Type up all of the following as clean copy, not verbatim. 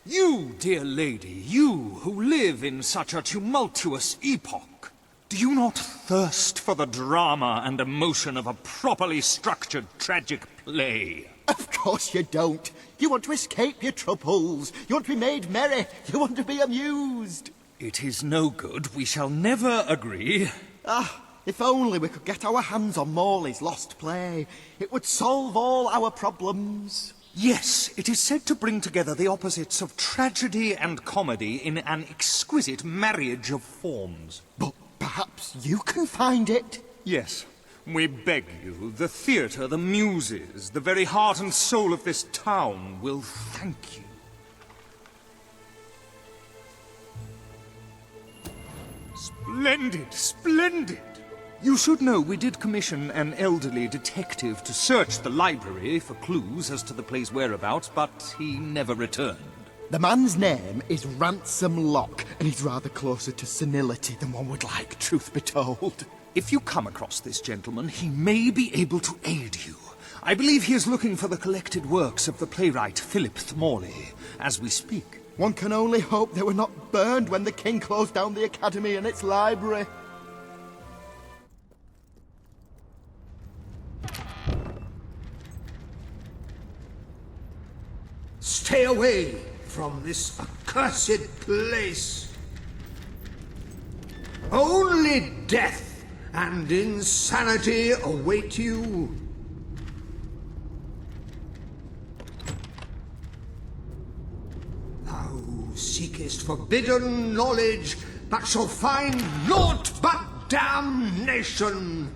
You, dear lady, you who live in such a tumultuous epoch, do you not thirst for the drama and emotion of a properly structured tragic play? Of course you don't. You want to escape your troubles. You want to be made merry. You want to be amused. It is no good. We shall never agree. If only we could get our hands on Morley's lost play. It would solve all our problems. Yes, it is said to bring together the opposites of tragedy and comedy in an exquisite marriage of forms. But perhaps you can find it. Yes, we beg you. The theatre, the muses, the very heart and soul of this town will thank you. Splendid, splendid! You should know we did commission an elderly detective to search the library for clues as to the play's whereabouts, but he never returned. The man's name is Ransom Locke, and he's rather closer to senility than one would like, truth be told. If you come across this gentleman, he may be able to aid you. I believe he is looking for the collected works of the playwright Philip Morley, as we speak. One can only hope they were not burned when the king closed down the academy and its library. Stay away from this accursed place. Only death and insanity await you. Thou seekest forbidden knowledge, but shall find naught but damnation.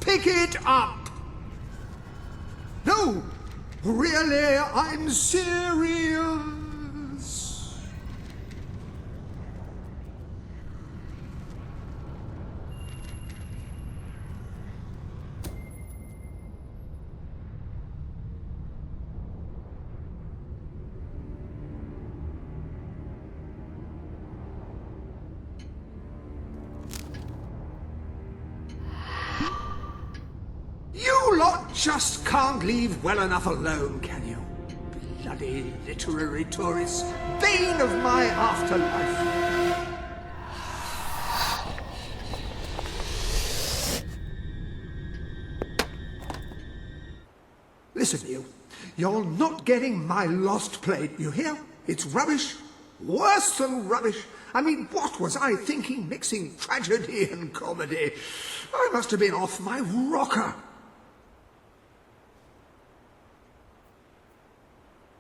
Pick it up! No! Really, I'm serious! You lot just can't leave well enough alone, can you? Bloody literary tourists, bane of my afterlife. Listen, you. You're not getting my lost play, you hear? It's rubbish. Worse than rubbish. I mean, what was I thinking mixing tragedy and comedy? I must have been off my rocker.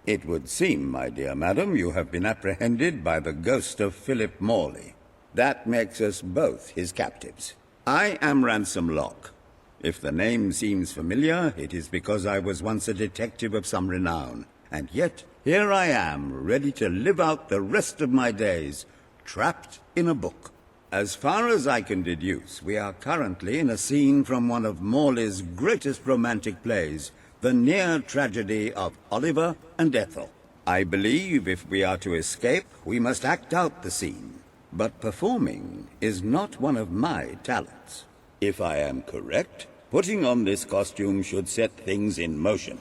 It would seem, my dear madam, you have been apprehended by the ghost of Philip Morley. That makes us both his captives. I am Ransom Locke. If the name seems familiar, it is because I was once a detective of some renown. And yet, here I am, ready to live out the rest of my days, trapped in a book. As far as I can deduce, we are currently in a scene from one of Morley's greatest romantic plays, the near tragedy of Oliver and Ethel. I believe if we are to escape, we must act out the scene. But performing is not one of my talents. If I am correct, putting on this costume should set things in motion.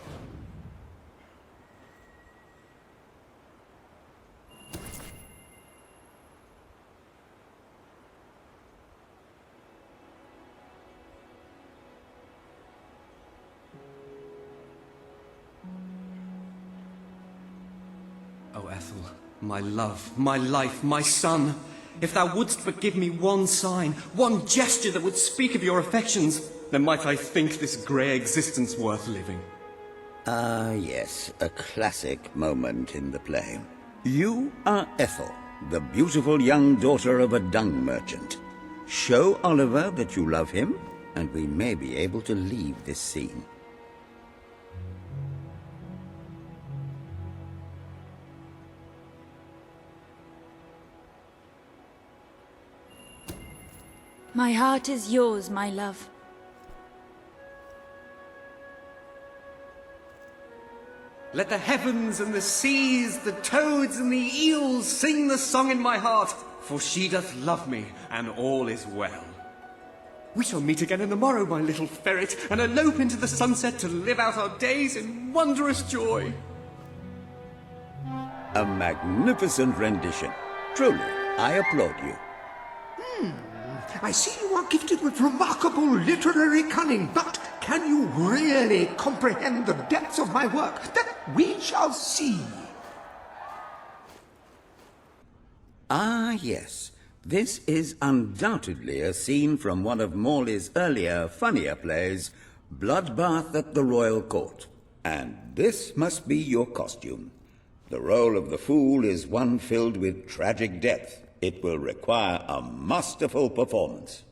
O Ethel, my love, my life, my son, if thou wouldst but give me one sign, one gesture that would speak of your affections, then might I think this grey existence worth living. Ah, yes, a classic moment in the play. You are Ethel, the beautiful young daughter of a dung merchant. Show Oliver that you love him, and we may be able to leave this scene. My heart is yours, my love. Let the heavens and the seas, the toads and the eels sing the song in my heart, for she doth love me, and all is well. We shall meet again in the morrow, my little ferret, and elope into the sunset to live out our days in wondrous joy. A magnificent rendition. Truly, I applaud you. I see you are gifted with remarkable literary cunning, but can you really comprehend the depths of my work? That we shall see. Ah, yes. This is undoubtedly a scene from one of Morley's earlier, funnier plays, Bloodbath at the Royal Court. And this must be your costume. The role of the fool is one filled with tragic depth. It will require a masterful performance.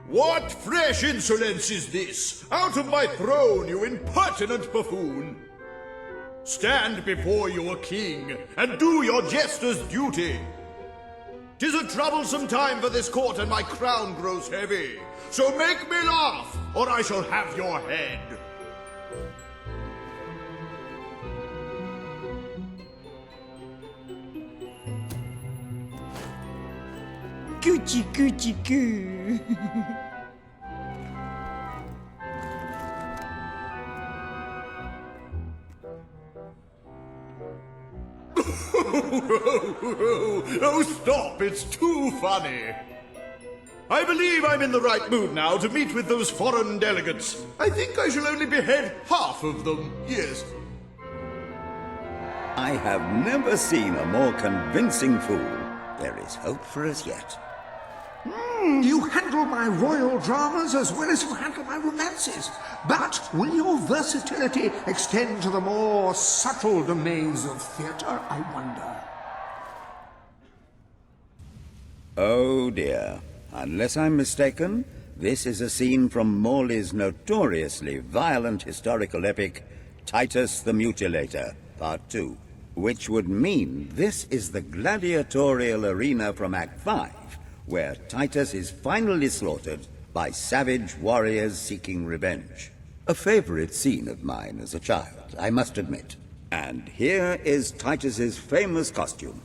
What fresh insolence is this? Out of my throne, you impertinent buffoon! Stand before your king, and do your jester's duty. 'Tis a troublesome time for this court, and my crown grows heavy. So make me laugh, or I shall have your head. Coochie coochie coo. Oh, stop, it's too funny. I believe I'm in the right mood now to meet with those foreign delegates. I think I shall only behead half of them, yes. I have never seen a more convincing fool. There is hope for us yet. You handle my royal dramas as well as you handle my romances. But will your versatility extend to the more subtle domains of theatre, I wonder? Oh dear. Unless I'm mistaken, this is a scene from Morley's notoriously violent historical epic, Titus the Mutilator, Part 2, which would mean this is the gladiatorial arena from Act 5, where Titus is finally slaughtered by savage warriors seeking revenge. A favorite scene of mine as a child, I must admit. And here is Titus's famous costume.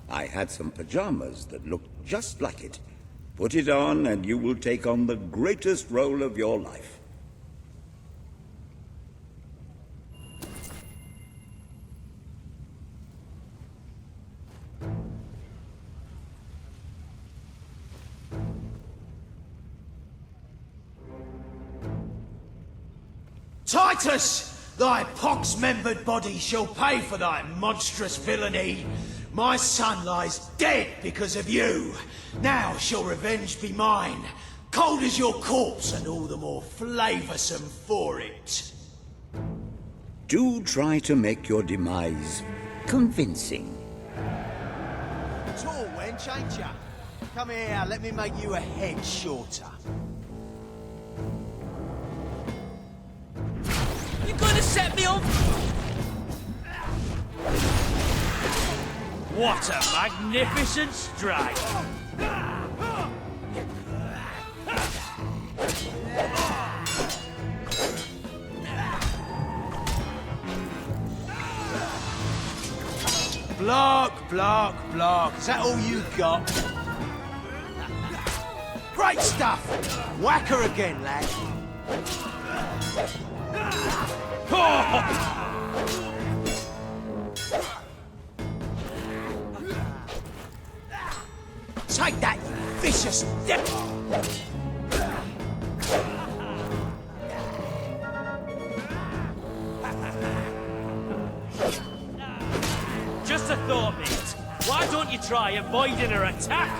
I had some pajamas that looked just like it. Put it on and you will take on the greatest role of your life. Titus, thy pox-membered body shall pay for thy monstrous villainy. My son lies dead because of you. Now shall revenge be mine, cold as your corpse and all the more flavoursome for it. Do try to make your demise convincing. Tall wench, ain't ya? Come here, let me make you a head shorter. You gonna set me on? What a magnificent strike! Block, block, block. Is that all you got? Great stuff! Whack her again, lad. Take that, you vicious devil! Just a thought, mate. Why don't you try avoiding her attack?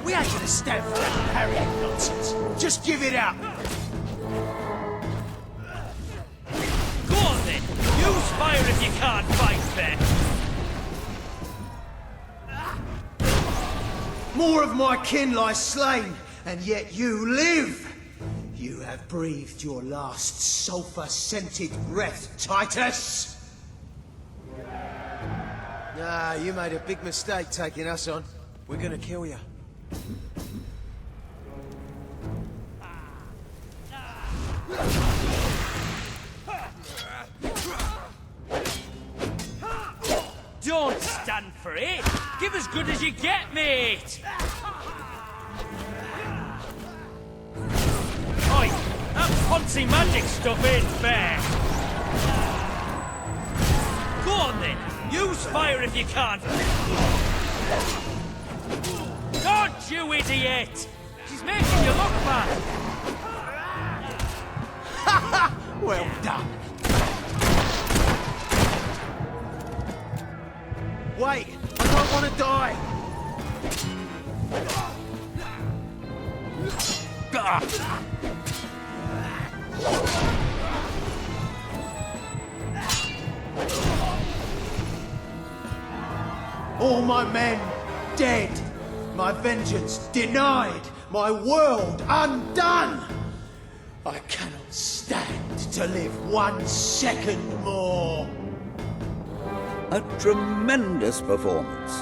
We ain't gonna stand for that parrying nonsense. Just give it up. Go on then, use fire if you can't fight fair. More of my kin lie slain, and yet you live. You have breathed your last sulphur-scented breath, Titus. Nah, you made a big mistake taking us on. We're gonna kill you. Don't stand for it. Give as good as you get, mate. Oi, that poncy magic stuff ain't fair. Go on then. Use fire if you can't. Don't you idiot! She's making you look bad. Well done. Wait, I don't want to die. All my men dead, my vengeance denied, my world undone. I cannot stand to live 1 second more. A tremendous performance.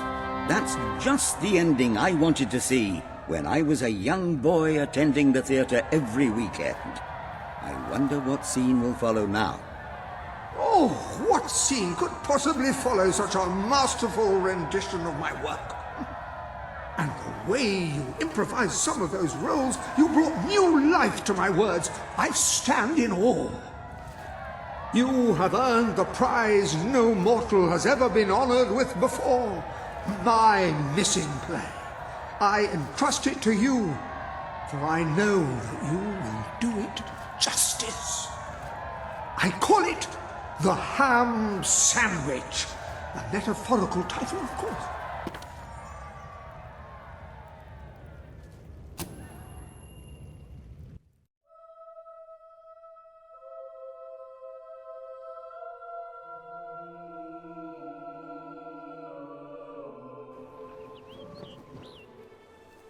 That's just the ending I wanted to see when I was a young boy attending the theatre every weekend. I wonder what scene will follow now. Oh, what scene could possibly follow such a masterful rendition of my work? And the way you improvised some of those roles, you brought new life to my words. I stand in awe. You have earned the prize no mortal has ever been honored with before. My missing play. I entrust it to you, for I know that you will do it justice. I call it The Ham Sandwich. A metaphorical title, of course.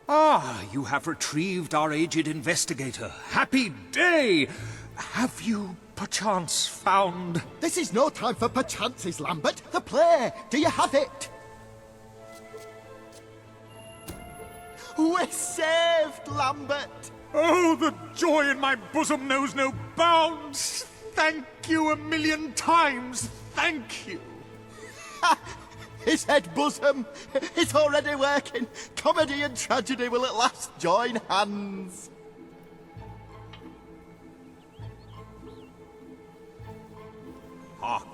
Ah, you have retrieved our aged investigator. Happy day! Have you perchance found... This is no time for perchances, Lambert. The play. Do you have it? We're saved, Lambert. Oh, the joy in my bosom knows no bounds! Thank you 1,000,000 times! Thank you! His head bosom. It's already working. Comedy and tragedy will at last join hands. Hark!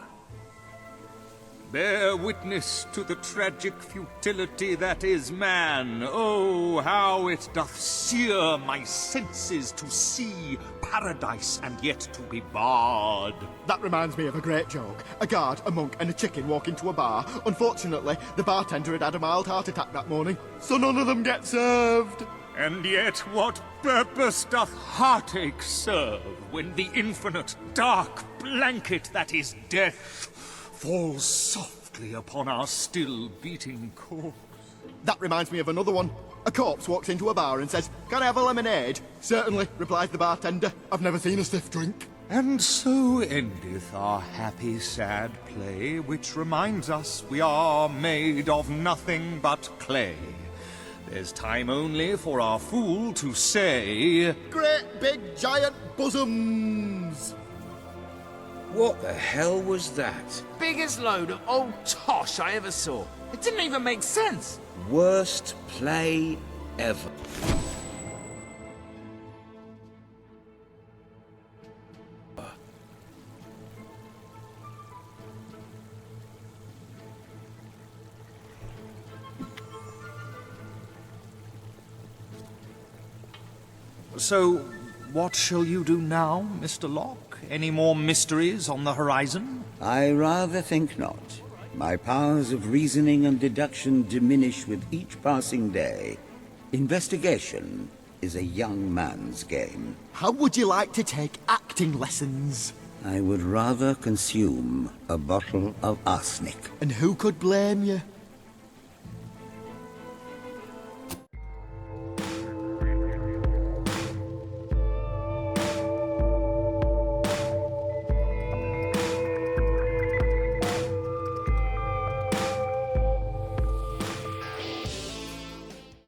Bear witness to the tragic futility that is man. Oh, how it doth sear my senses to see paradise and yet to be barred. That reminds me of a great joke. A guard, a monk, and a chicken walk into a bar. Unfortunately, the bartender had a mild heart attack that morning, so none of them get served. And yet what purpose doth heartache serve when the infinite dark blanket that is death falls softly upon our still beating corpse? That reminds me of another one. A corpse walks into a bar and says, "Can I have a lemonade?" "Certainly," replies the bartender. "I've never seen a stiff drink." And so endeth our happy sad play, which reminds us we are made of nothing but clay. There's time only for our fool to say, Great big giant bosoms! What the hell was that? Biggest load of old tosh I ever saw. It didn't even make sense. Worst play ever. So, what shall you do now, Mr. Locke? Any more mysteries on the horizon? I rather think not. My powers of reasoning and deduction diminish with each passing day. Investigation is a young man's game. How would you like to take acting lessons? I would rather consume a bottle of arsenic. And who could blame you?